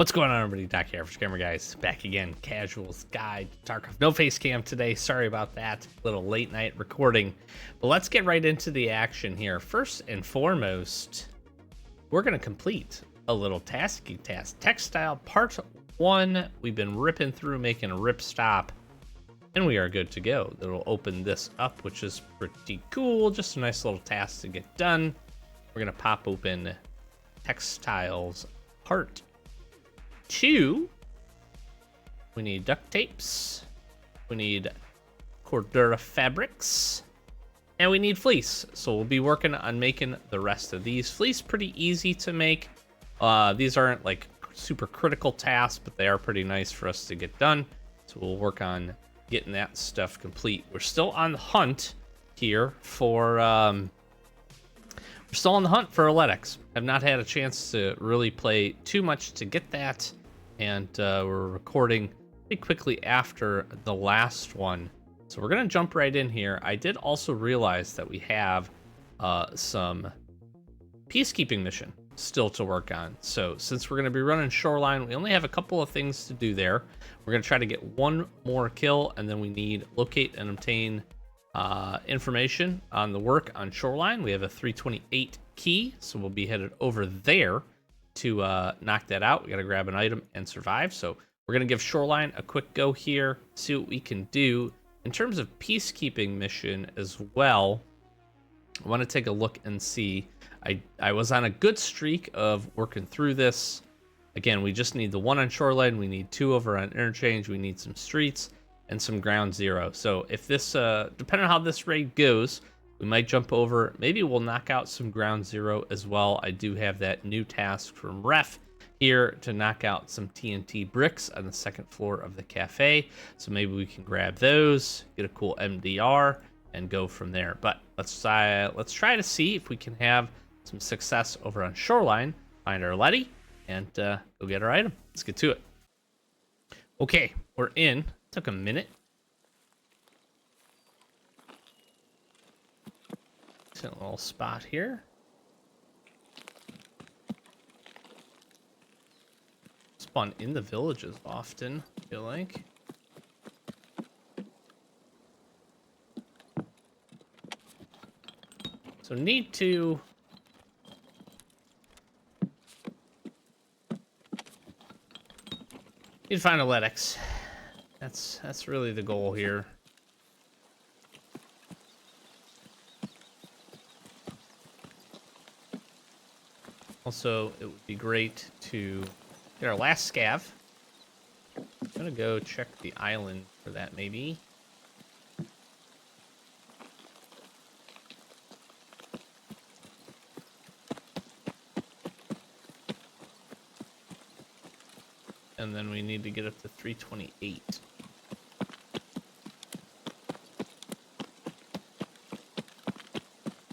What's going on, everybody? Doc here, Average Gamer Guys, back again. Casual's Guide to Tarkov. No face cam today. Sorry about that. Little late night recording. But let's get right into the action here. First and foremost, we're going to complete a little tasky task. Textile Part 1. We've been ripping through, making a rip stop, and we are good to go. It'll open this up, which is pretty cool. Just a nice little task to get done. We're going to pop open Textiles Part 2. We need duct tapes, we need Cordura fabrics, and we need fleece. So we'll be working on making the rest of these. Fleece pretty easy to make. These aren't like super critical tasks, but they are pretty nice for us to get done. So we'll work on getting that stuff complete. We're still on the hunt here for we're still on the hunt for LEDX. I've not had a chance to really play too much to get that. And we're recording pretty quickly after the last one. So we're going to jump right in here. I did also realize that we have some peacekeeping mission still to work on. So since we're going to be running Shoreline, we only have a couple of things to do there. We're going to try to get one more kill, and then we need locate and obtain information on the work on Shoreline. We have a 328 key, so we'll be headed over there to knock that out. We got to grab an item and survive. So we're going to give Shoreline a quick go here, see what we can do. In terms of peacekeeping mission as well, I want to take a look and see. I was on a good streak of working through this. Again, we just need the one on Shoreline. We need two over on Interchange. We need some streets and some ground zero. So if this, depending on how this raid goes, we might jump over. Maybe we'll knock out some ground zero as well. I do have that new task from Ref here to knock out some TNT bricks on the second floor of the cafe. So maybe we can grab those, get a cool MDR, and go from there. But let's try to see if we can have some success over on Shoreline, find our Letty, and go get our item. Let's get to it. Okay, we're in. Took a minute. A little spot here. Spawn in the villages often, I feel like. So need to find a LEDX. That's really the goal here. Also, it would be great to get our last scav. I'm gonna go check the island for that, maybe. And then we need to get up to 328.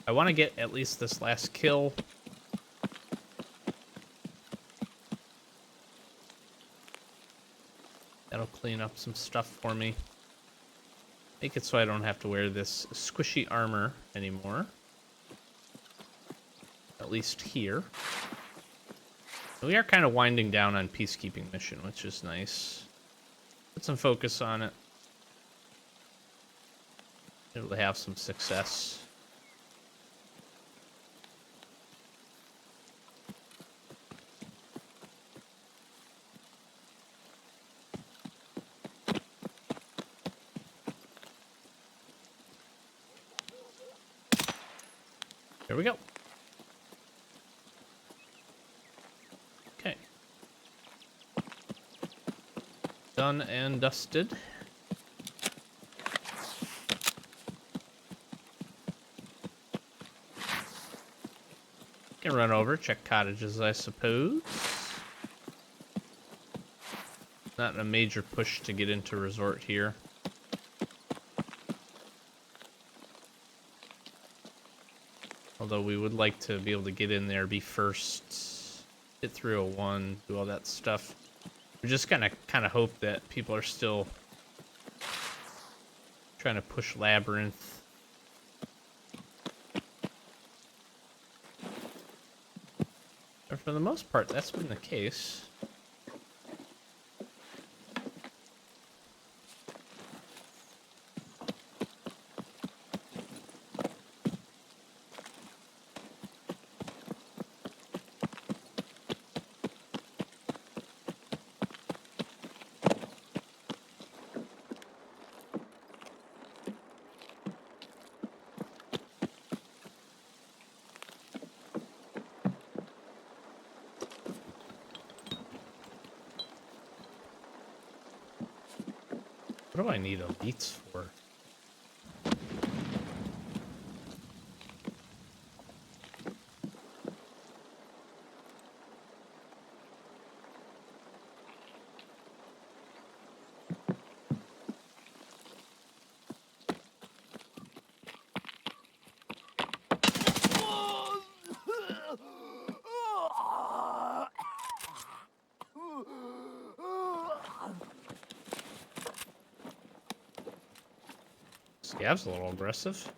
I want to get at least this last kill. That'll clean up some stuff for me. Make it so I don't have to wear this squishy armor anymore. At least here. We are kind of winding down on peacekeeping mission, which is nice. Put some focus on it. Able to have some success. There we go. Okay. Done and dusted. Can run over, check cottages, I suppose. Not a major push to get into resort here. Although we would like to be able to get in there, be first, hit 301, do all that stuff. We're just gonna kind of hope that people are still trying to push Labyrinth. But for the most part, that's been the case. do I need elites for? Scav's a little aggressive.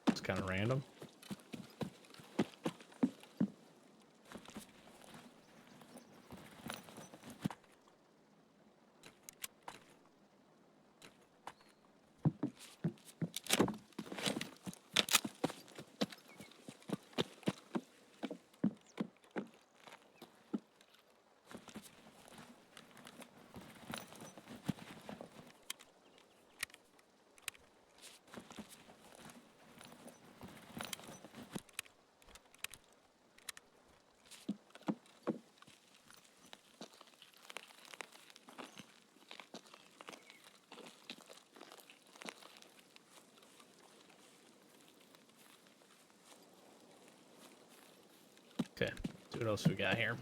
It's kind of random. Okay, see what else we got here.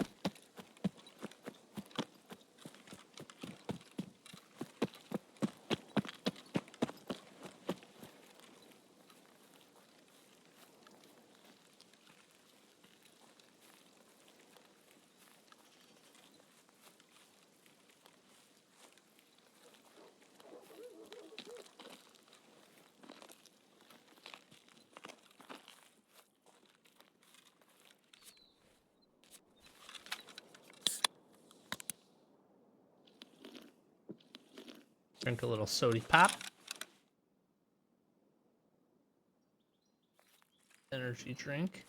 Drink a little sody pop. Energy drink.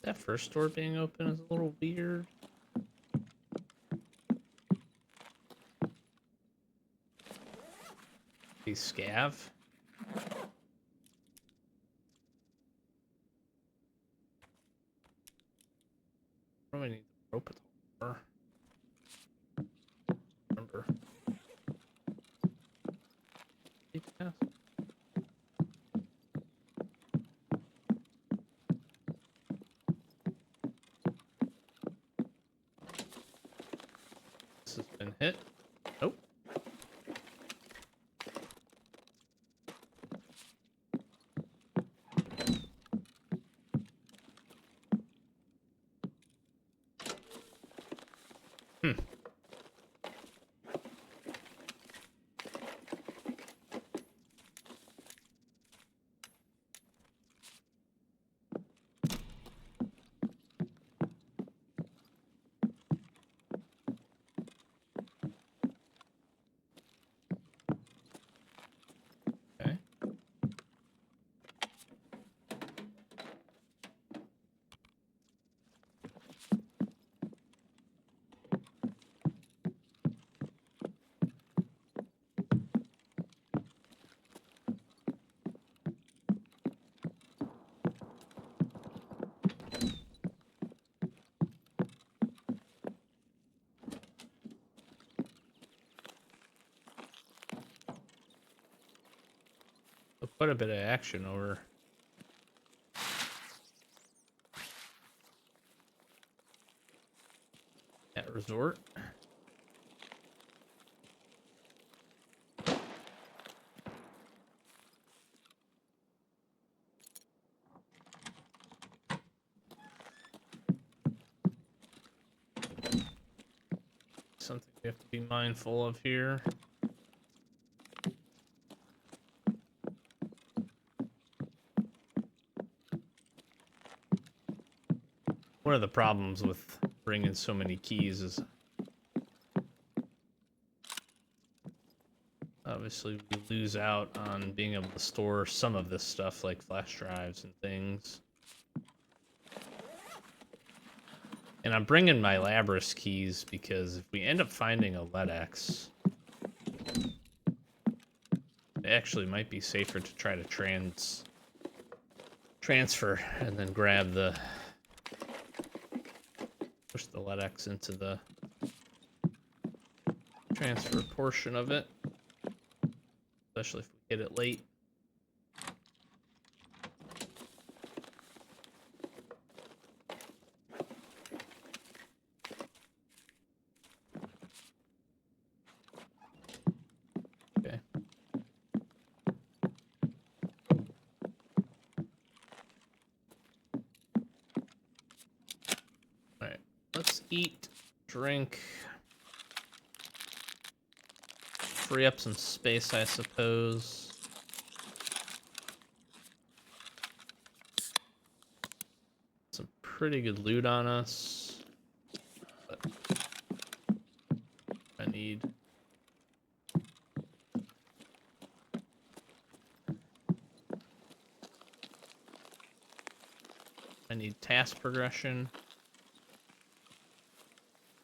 That first door being open is a little weird. The scav. Probably need to rope it over. Remember. Yeah. This has been hit. Nope. Hmm. Okay. So quite a bit of action over at resort. Something we have to be mindful of here. One of the problems with bringing so many keys is obviously we lose out on being able to store some of this stuff like flash drives and things. And I'm bringing my Labris keys because if we end up finding a LEDX, it actually might be safer to try to transfer and then grab the push the LEDX into the transfer portion of it, especially if we hit it late. Okay. All right, let's eat, drink, free up some space, I suppose. Some pretty good loot on us. But I need task progression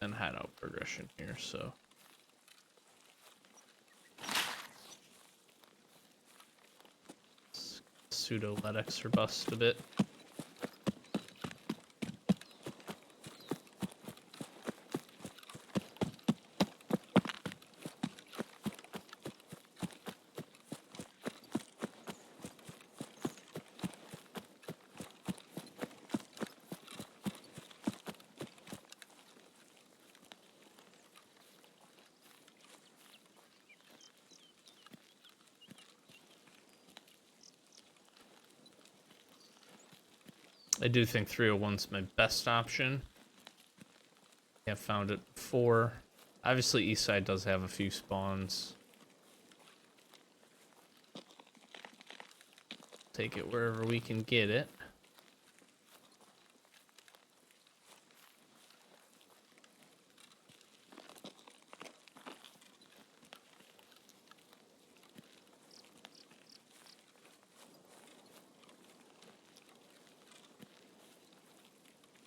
and hideout progression here, so pseudo LEDX or bust a bit. I do think 301's my best option. I have found it before. Obviously, Eastside does have a few spawns. Take it wherever we can get it.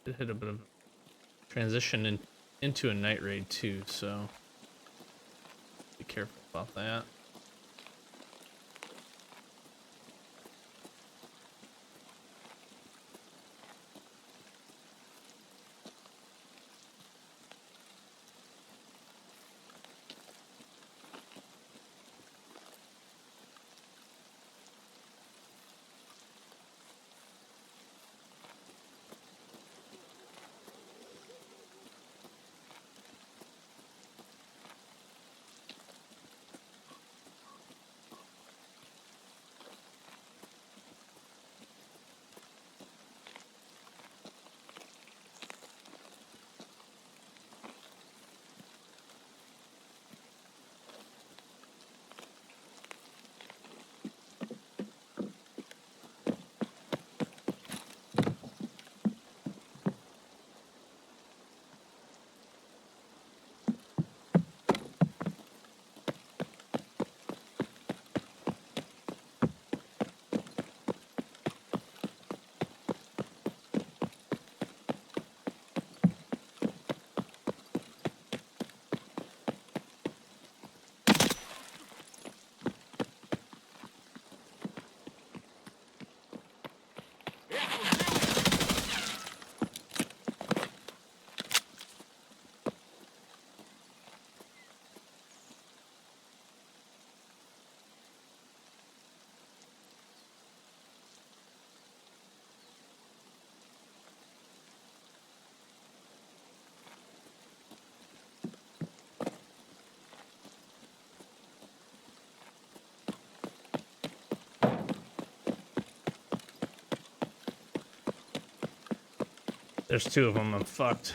It hit a bit of a transition into a night raid too, so be careful about that. There's two of them. I'm fucked.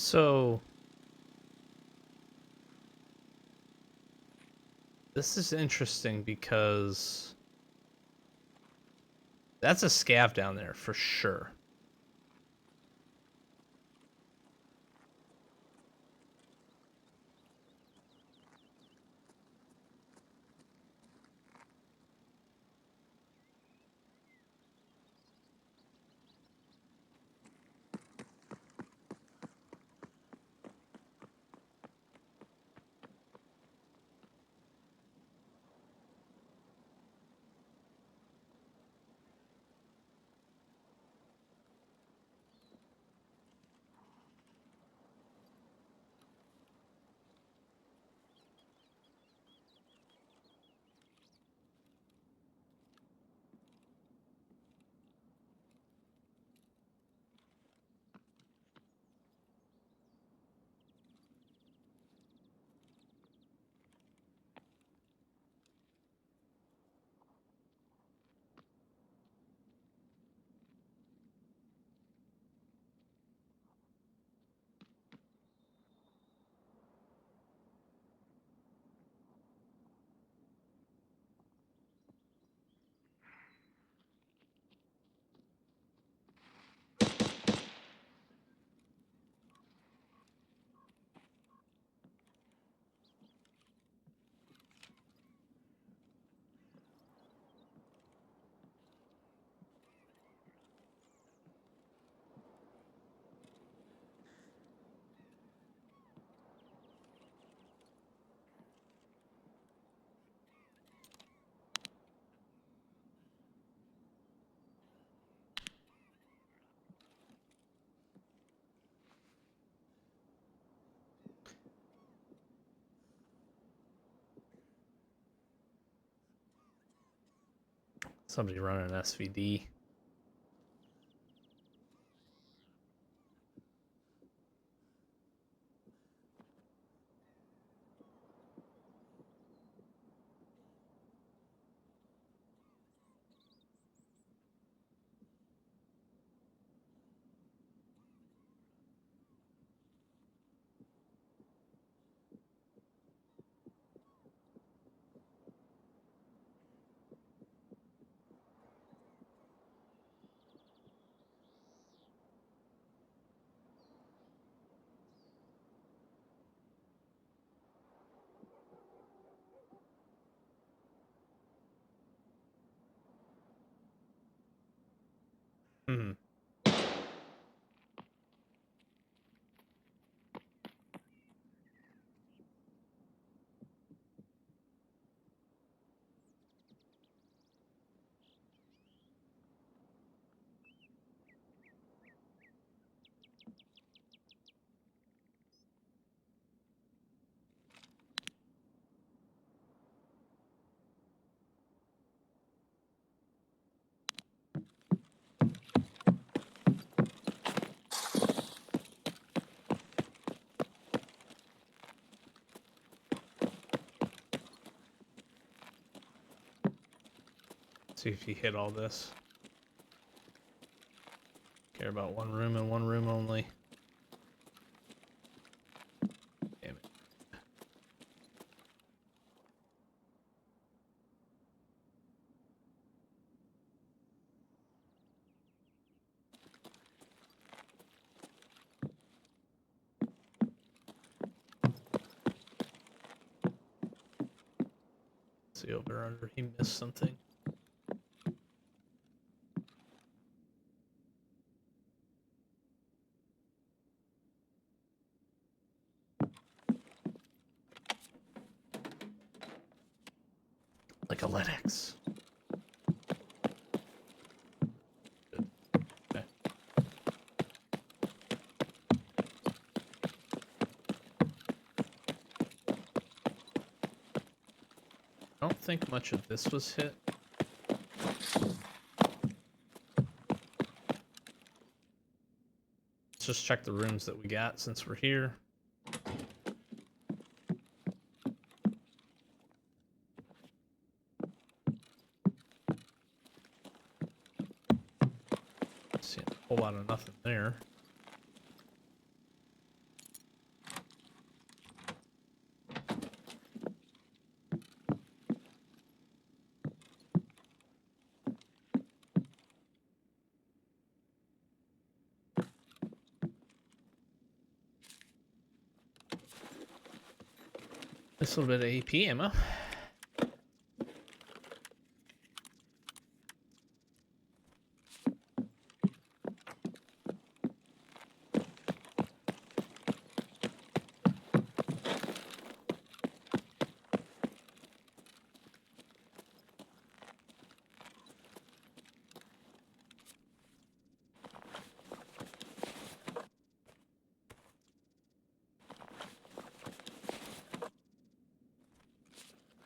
So this is interesting because that's a scav down there for sure. Somebody running an SVD. Hmm. See if you hit all this. Care about one room and one room only. Damn it. See over under. He missed something. Like a LEDX. Okay. I don't think much of this was hit. Let's just check the rooms that we got since we're here. See a whole lot of nothing there. This little bit of AP ammo.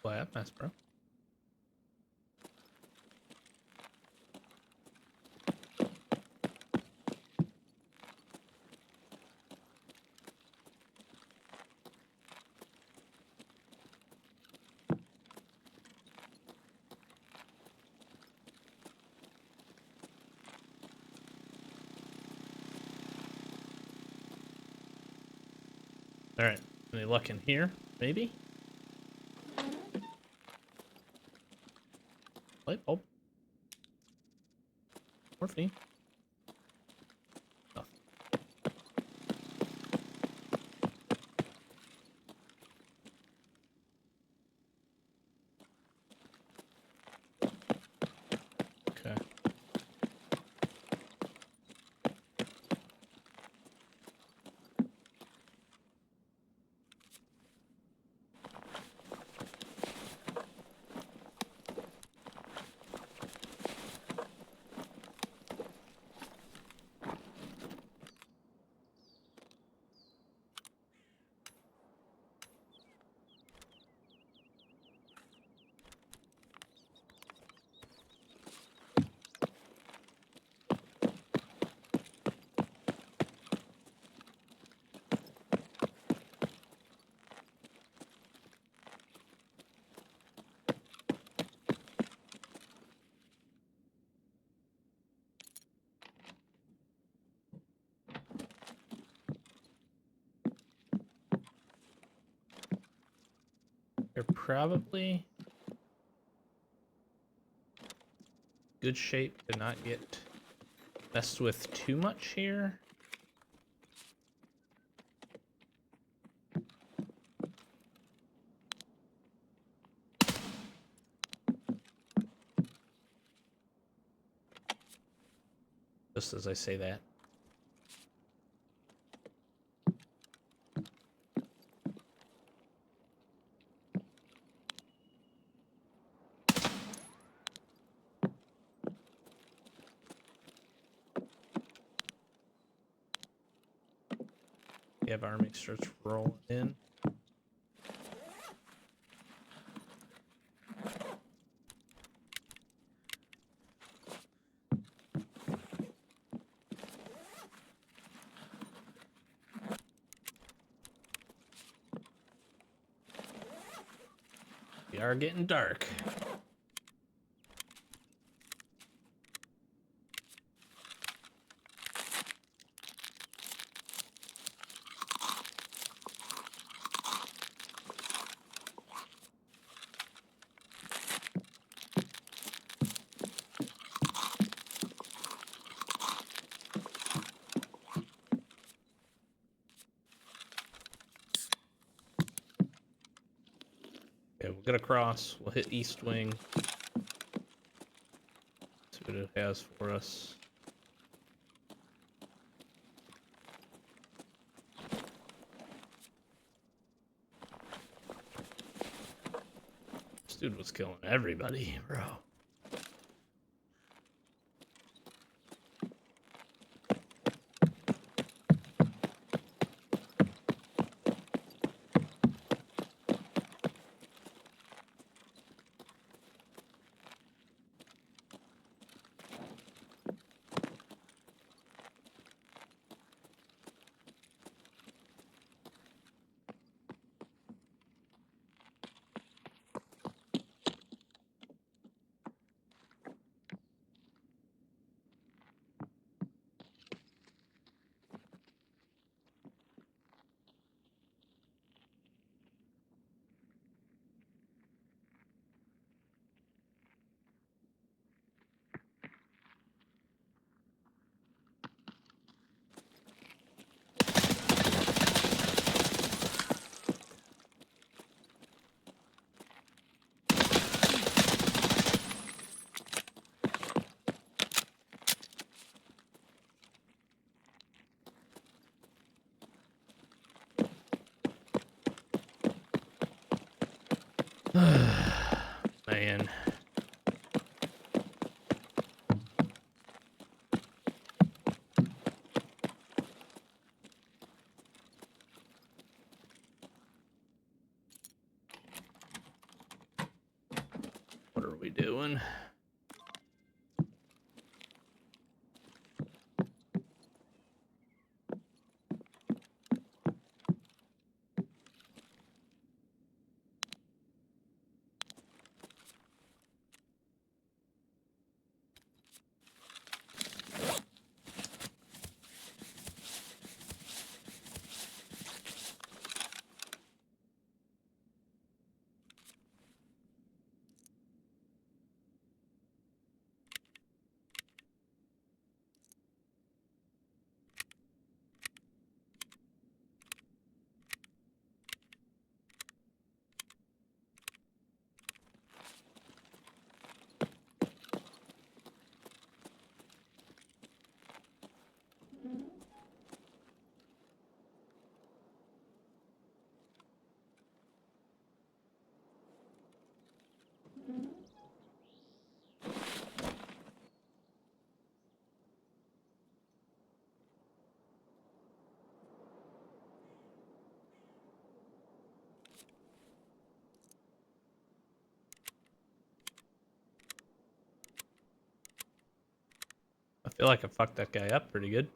Lab, nice, bro. All right, any luck in here? Maybe. Light bulb. Morphine. Oh. Okay. They're probably good shape to not get messed with too much here. Just as I say that. You have army starts rolling in. We are getting dark. Okay, we'll get across. We'll hit east wing. See what it has for us. This dude was killing everybody, bro. Man. What are we doing? I feel like I fucked that guy up pretty good.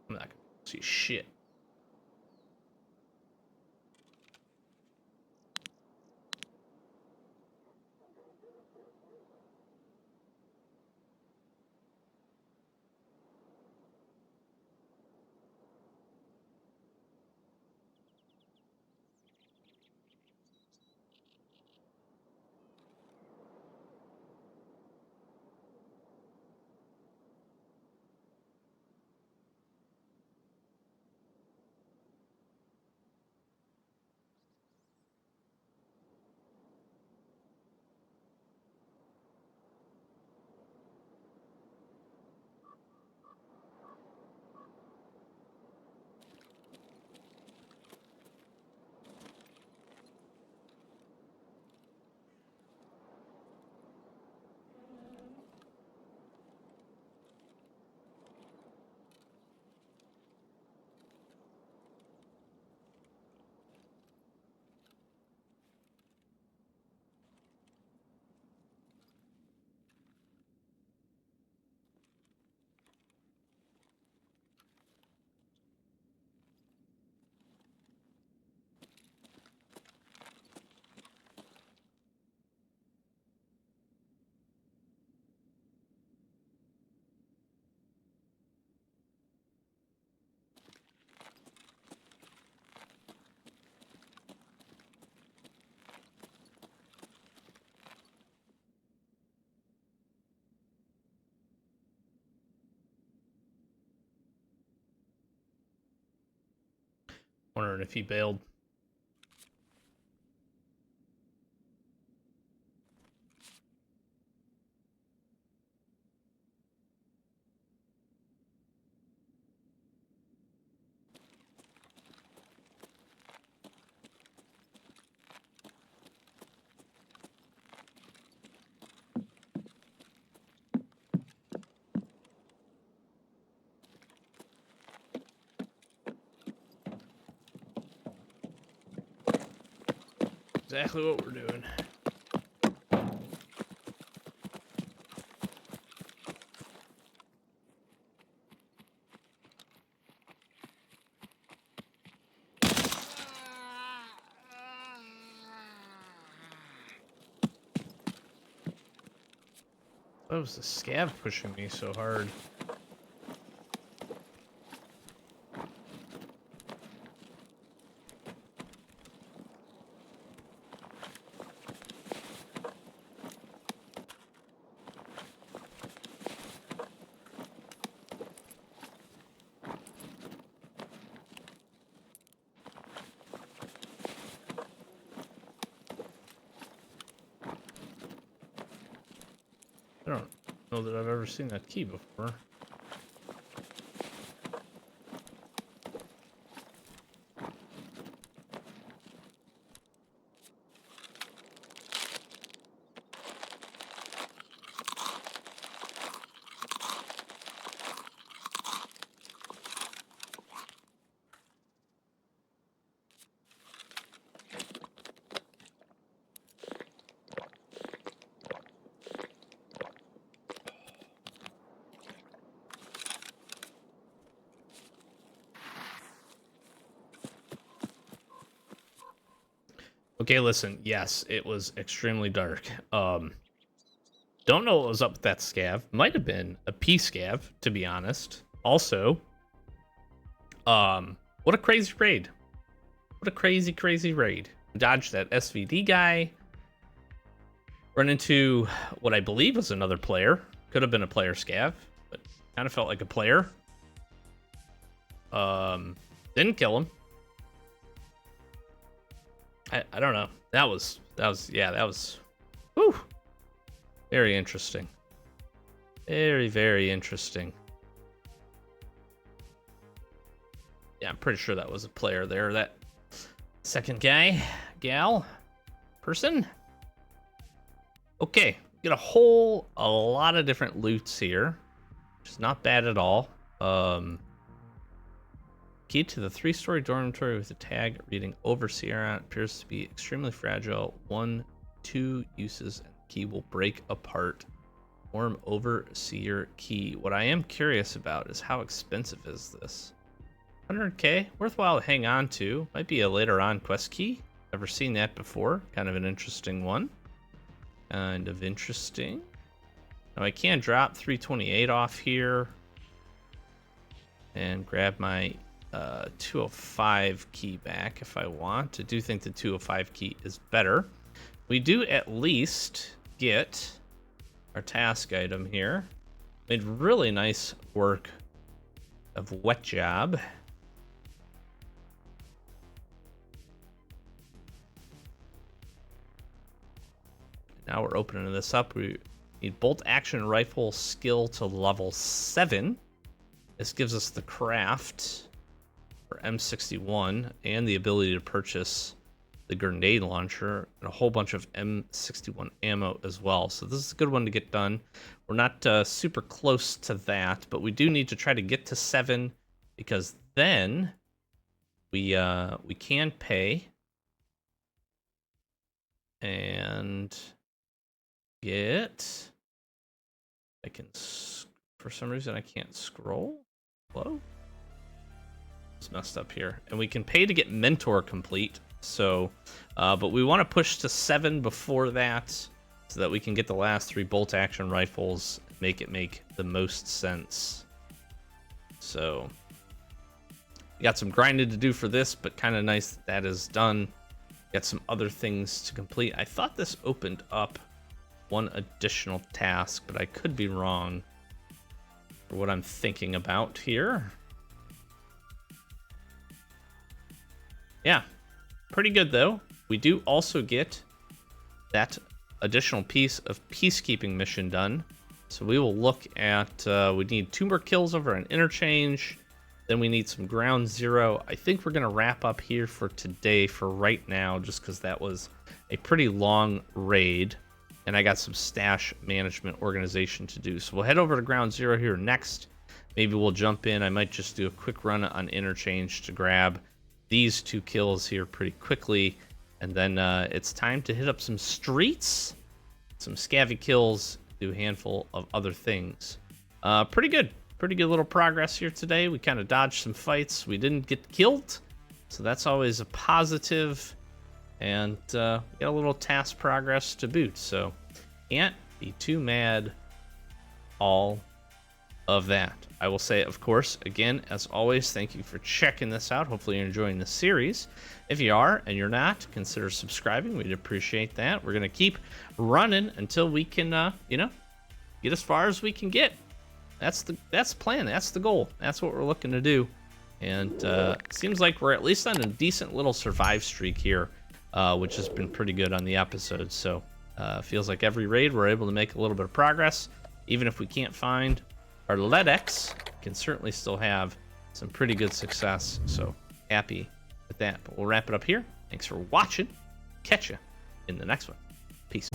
I'm not gonna see shit. Wondering if he bailed. Exactly what we're doing. That was the scav pushing me so hard. I don't know that I've ever seen that key before. Okay, listen. Yes, it was extremely dark. Don't know what was up with that scav. Might have been a P scav, to be honest. Also, what a crazy raid. What a crazy, crazy raid. Dodged that SVD guy. Run into what I believe was another player. Could have been a player scav, but kind of felt like a player. Didn't kill him. I don't know. That was whew. Very interesting. Very, very interesting. Yeah, I'm pretty sure that was a player there. That second guy, gal, person. Okay, get a lot of different loots here, which is not bad at all. Key to the 3-story dormitory with a tag reading Overseer on it appears to be extremely fragile. 1-2 uses and the key will break apart. Form Overseer key. What I am curious about is how expensive is this? 100k, worthwhile to hang on to. Might be a later on quest key. Never seen that before. Kind of an interesting one. Kind of interesting. Now I can drop 328 off here and grab my 205 key back if I want. I do think the 205 key is better. We do at least get our task item here. Made really nice work of wet job. Now we're opening this up. We need bolt action rifle skill to level 7. This gives us the craft for M61 and the ability to purchase the grenade launcher and a whole bunch of M61 ammo as well. So this is a good one to get done. We're not super close to that, but we do need to try to get to 7 because then we can pay and get. I can, for some reason I can't scroll. Hello? It's messed up here. And we can pay to get mentor complete. So, but we want to push to 7 before that so that we can get the last 3 bolt action rifles, make it make the most sense. So, we got some grinding to do for this, but kind of nice that is done. Got some other things to complete. I thought this opened up one additional task, but I could be wrong for what I'm thinking about here. Yeah, pretty good though. We do also get that additional piece of peacekeeping mission done. So we will look at, we need 2 more kills over an interchange. Then we need some ground zero. I think we're gonna wrap up here for today for right now, just because that was a pretty long raid. And I got some stash management organization to do. So we'll head over to ground zero here next. Maybe we'll jump in. I might just do a quick run on interchange to grab these 2 kills here pretty quickly. And then it's time to hit up some streets, some scavvy kills, do a handful of other things. Pretty good little progress here today. We kind of dodged some fights. We didn't get killed, so that's always a positive. And we got a little task progress to boot, so can't be too mad all of that. I will say, of course, again, as always, thank you for checking this out. Hopefully you're enjoying the series. If you are and you're not, consider subscribing. We'd appreciate that. We're going to keep running until we can, you know, get as far as we can get. That's the plan. That's the goal. That's what we're looking to do. And seems like we're at least on a decent little survive streak here, which has been pretty good on the episode. So Feels like every raid we're able to make a little bit of progress. Even if we can't find our LEDX, we can certainly still have some pretty good success. So happy with that. But we'll wrap it up here. Thanks for watching. Catch you in the next one. Peace.